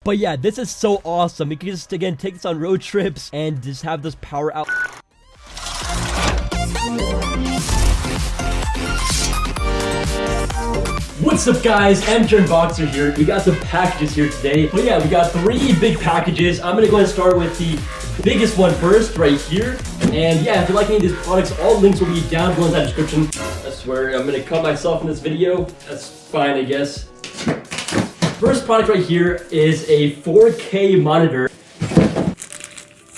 But yeah, this is so awesome. You can just, again, take this on road trips and just have this power out. What's up, guys? MJ Boxer here. We got some packages here today. But yeah, we got 3 big packages. I'm gonna go ahead and start with the biggest one first, right here. And yeah, if you like any of these products, all links will be down below in the description. I swear, I'm gonna cut myself in this video. That's fine, I guess. First product right here is a 4K monitor.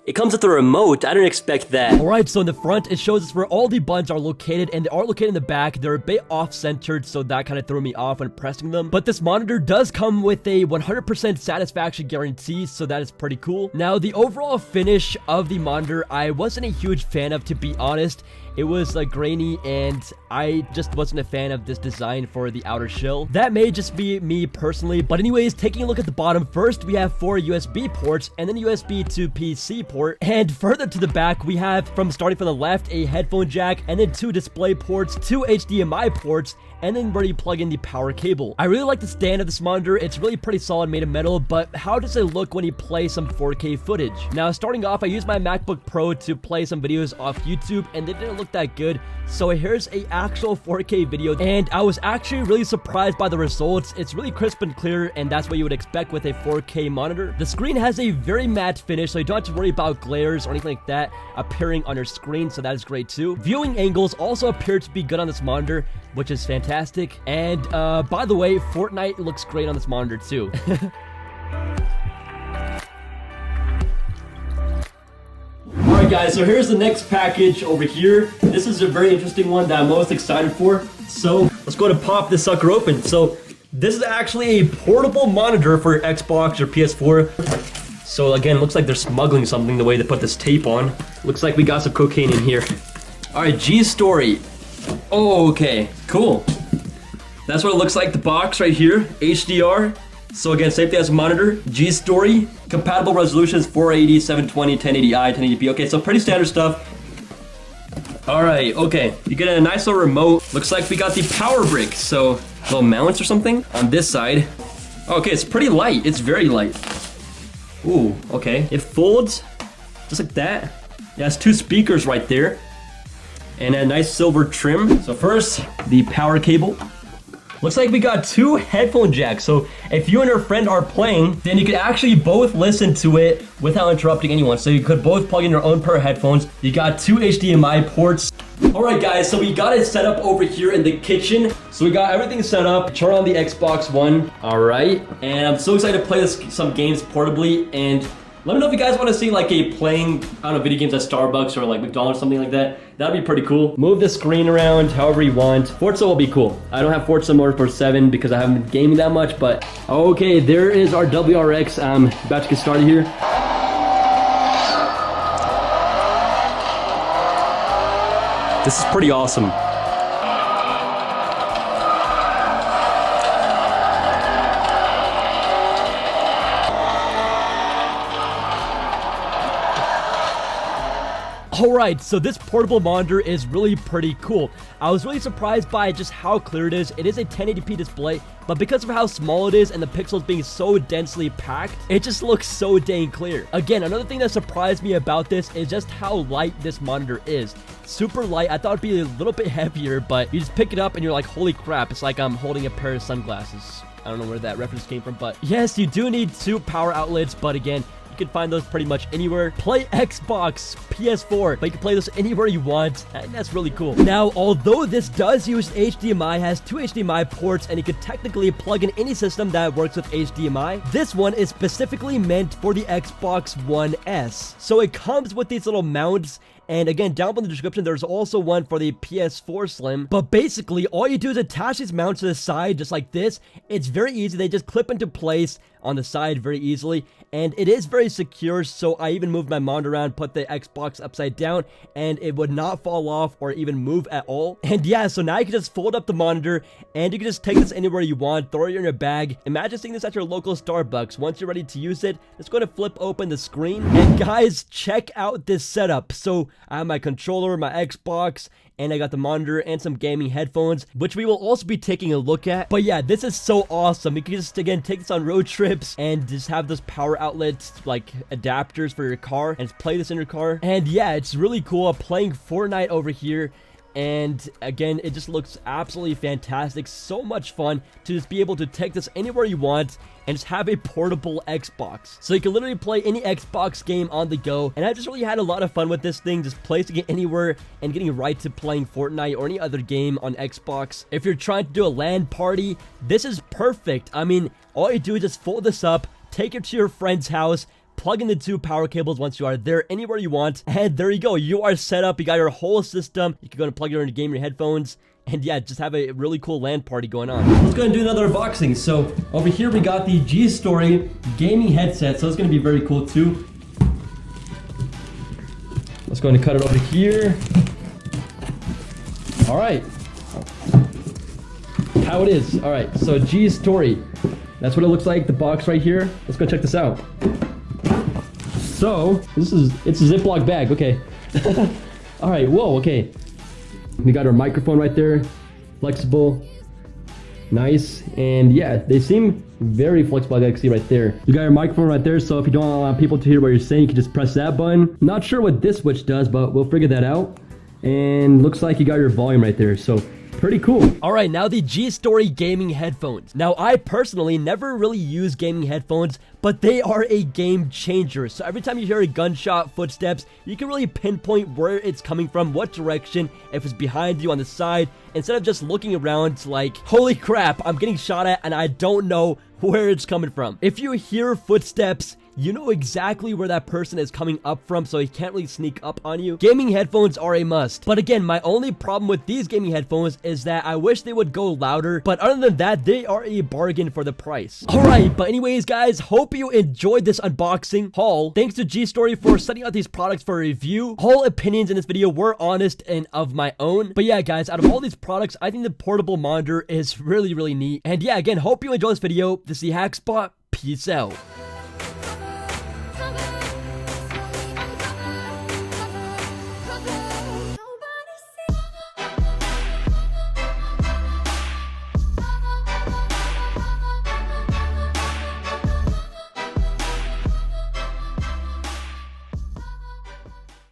It comes with a remote. I didn't expect that. Alright, so in the front, it shows us where all the buttons are located, and they are located in the back. They're a bit off-centered, so that kind of threw me off when pressing them. But this monitor does come with a 100% satisfaction guarantee, so that is pretty cool. Now, the overall finish of the monitor, I wasn't a huge fan of, to be honest. It was grainy, and I just wasn't a fan of this design for the outer shell. That may just be me personally, but anyways, taking a look at the bottom, first we have 4 USB ports, and then USB to PC port, and further to the back, we have, starting from the left, a headphone jack, and then 2 display ports, 2 HDMI ports, and then where you plug in the power cable. I really like the stand of this monitor. It's really pretty solid, made of metal, but how does it look when you play some 4K footage? Now, starting off, I used my MacBook Pro to play some videos off YouTube, and they didn't look that good. So here's a actual 4K video, and I was actually really surprised by the results. It's really crisp and clear, and that's what you would expect with a 4K monitor. The screen has a very matte finish, so you don't have to worry about glares or anything like that appearing on your screen, so that is great too. Viewing angles also appear to be good on this monitor, which is fantastic. And by the way, Fortnite looks great on this monitor too. Alright guys, so here's the next package over here. This is a very interesting one that I'm most excited for. So let's go to pop this sucker open. So this is actually a portable monitor for Xbox or PS4. So again, looks like they're smuggling something the way they put this tape on. Looks like we got some cocaine in here. Alright, G-Story. Oh, okay, cool. That's what it looks like, the box right here, HDR. So again, same thing as a monitor, G-Story. Compatible resolutions 480, 720, 1080i, 1080p. Okay, so pretty standard stuff. Alright, okay. You get a nice little remote. Looks like we got the power brick, so little mounts or something on this side. Okay, it's pretty light, it's very light. Ooh, okay. It folds, just like that. Yeah, it's 2 speakers right there. And a nice silver trim. So first, the power cable. Looks like we got 2 headphone jacks. So if you and your friend are playing, then you could actually both listen to it without interrupting anyone. So you could both plug in your own pair of headphones. You got 2 HDMI ports. Alright guys, so we got it set up over here in the kitchen. So we got everything set up. Turn on the Xbox One. Alright. And I'm so excited to play some games portably. And let me know if you guys want to see like a playing, I don't know, video games at Starbucks or like McDonald's or something like that. That'd be pretty cool. Move the screen around however you want. Forza will be cool. I don't have Forza Motorsport 7 because I haven't been gaming that much, but okay, there is our WRX. I'm about to get started here. This is pretty awesome. Alright, so this portable monitor is really pretty cool. I was really surprised by just how clear it is. It is a 1080p display, but because of how small it is and the pixels being so densely packed, it just looks so dang clear. Again, another thing that surprised me about this is just how light this monitor is. Super light. I thought it'd be a little bit heavier, but you just pick it up and you're like, holy crap, it's like I'm holding a pair of sunglasses. I don't know where that reference came from, but yes, you do need 2 power outlets, but again, you can find those pretty much anywhere. Play Xbox, PS4, but you can play this anywhere you want, and that's really cool. Now, although this does use HDMI, has 2 HDMI ports, and you could technically plug in any system that works with HDMI, this one is specifically meant for the Xbox One S. So it comes with these little mounts. And again, down below in the description, there's also one for the PS4 Slim. But basically, all you do is attach these mounts to the side, just like this. It's very easy. They just clip into place on the side very easily. And it is very secure, so I even moved my monitor around, put the Xbox upside down, and it would not fall off or even move at all. And yeah, so now you can just fold up the monitor, and you can just take this anywhere you want, throw it in your bag. Imagine seeing this at your local Starbucks. Once you're ready to use it, just go to flip open the screen. And guys, check out this setup. So I have my controller, my Xbox, and I got the monitor and some gaming headphones, which we will also be taking a look at. But yeah, this is so awesome. You can just, again, take this on road trips and just have those power outlets, like adapters for your car, and just play this in your car. And yeah, it's really cool. I'm playing Fortnite over here. And again, it just looks absolutely fantastic. So much fun to just be able to take this anywhere you want and just have a portable Xbox. So you can literally play any Xbox game on the go. And I just really had a lot of fun with this thing, just placing it anywhere and getting right to playing Fortnite or any other game on Xbox. If you're trying to do a LAN party, this is perfect. I mean, all you do is just fold this up, take it to your friend's house, plug in the 2 power cables once you are there, anywhere you want, and there you go. You are set up. You got your whole system. You can go and plug it into game your headphones, and yeah, just have a really cool LAN party going on. Let's go and do another unboxing. So over here we got the G-Story gaming headset, so it's going to be very cool too. Let's go and cut it over here. All right, how it is. All right, so G-Story, that's what it looks like, the box right here. Let's go check this out. So, it's a Ziploc bag, okay. All right, whoa, okay. We got our microphone right there, flexible, nice, and yeah, they seem very flexible, I can see right there. You got your microphone right there, so if you don't allow people to hear what you're saying, you can just press that button. Not sure what this switch does, but we'll figure that out. And looks like you got your volume right there, so pretty cool. All right, now the G-Story gaming headphones. Now, I personally never really use gaming headphones, but they are a game changer. So every time you hear a gunshot, footsteps, you can really pinpoint where it's coming from, what direction, if it's behind you, on the side, instead of just looking around like, holy crap, I'm getting shot at and I don't know where it's coming from. If you hear footsteps, you know exactly where that person is coming up from, so he can't really sneak up on you. Gaming headphones are a must. But again, my only problem with these gaming headphones is that I wish they would go louder, but other than that, they are a bargain for the price. Alright, but anyways, guys, hope you enjoyed this unboxing haul. Thanks to G-Story for sending out these products for review. All opinions in this video were honest and of my own. But yeah, guys, out of all these products, I think the portable monitor is really, really neat. And yeah, again, hope you enjoyed this video. This is the Hack Spot. Peace out.